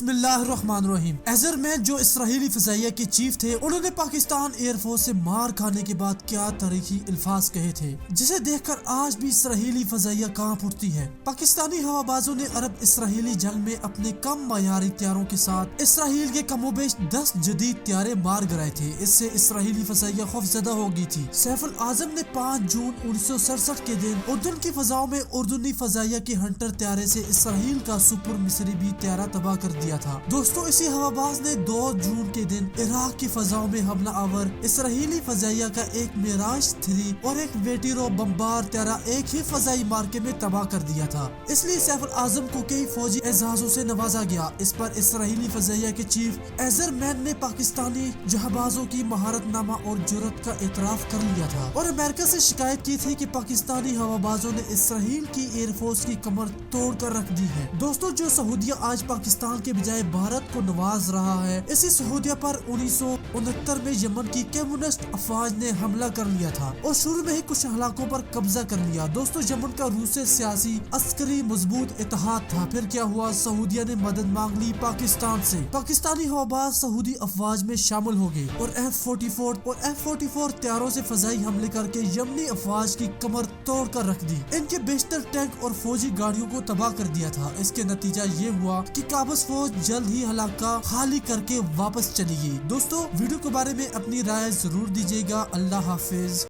बिस्मिल्लाहिर्रहमानिर्रहीम। एजरमैन जो इसराइली फजाइया के चीफ थे, उन्होंने पाकिस्तान एयरफोर्स से मार खाने के बाद क्या तारीखी अल्फाज कहे थे, जिसे देखकर आज भी इसराइली फजाइया कांप उठती है। पाकिस्तानी हवाबाजों ने अरब इसराइली जंग में अपने कम मयारी त्यारों के साथ इसराइल के कमोबेश 10 जदीद त्यारे मार गिराए थे। इससे इसराइली फजाइया खौफजदा हो गई थी। सैफुल आजम ने 5 जून 1967 के दिन उर्दून की फजाओं में उर्दूनी फजाइया के हंटर त्यारे से इसराइल का सुपर मिस्री भी त्यारा तबाह कर दिया था। दोस्तों, इसी हवाबाज ने 2 जून के दिन इराक की फजाओं में हमला आवर इसराइली फजाइया का एक मिराज 3 और एक वेटिरो बम्बार त्यारा एक ही फजाई मार्के में तबाह कर दिया था। इसलिए सैफुल आजम को कई फौजी एजाजों से नवाजा गया। इस पर इसराइली फजाइया के चीफ एजरमैन ने पाकिस्तानी जहाबाजों की महारतनामा और जुर्रत का इतराफ कर लिया था और अमेरिका से शिकायत की थी कि पाकिस्तानी हवाबाजों ने इसराइल की एयरफोर्स की कमर तोड़ कर रख दी है। दोस्तों, जो सऊदीया आज पाकिस्तान के बजाय भारत को नवाज रहा है, इसी सऊदीया पर 1969 में यमन की कम्युनिस्ट अफवाज ने हमला कर लिया था और शुरू में ही कुछ इलाकों पर कब्जा कर लिया। दोस्तों, यमन का रूस से सियासी अस्करी मजबूत इत्तेहाद था। फिर क्या हुआ, सऊदीया ने मदद मांग ली पाकिस्तान से। पाकिस्तानी हवाबाज सऊदी अफवाज में शामिल हो गए और F-44 त्यारों से फजाई हमले करके यमनी अफवाज की कमर तोड़ कर रख दी। इनके बेशतर टैंक और फौजी गाड़ियों को तबाह कर दिया था। इसके नतीजा ये हुआ कि काबस फौज जल्द ही हलाका खाली करके वापस चली गई। दोस्तों, वीडियो के बारे में अपनी राय जरूर दीजिएगा। अल्लाह हाफिज।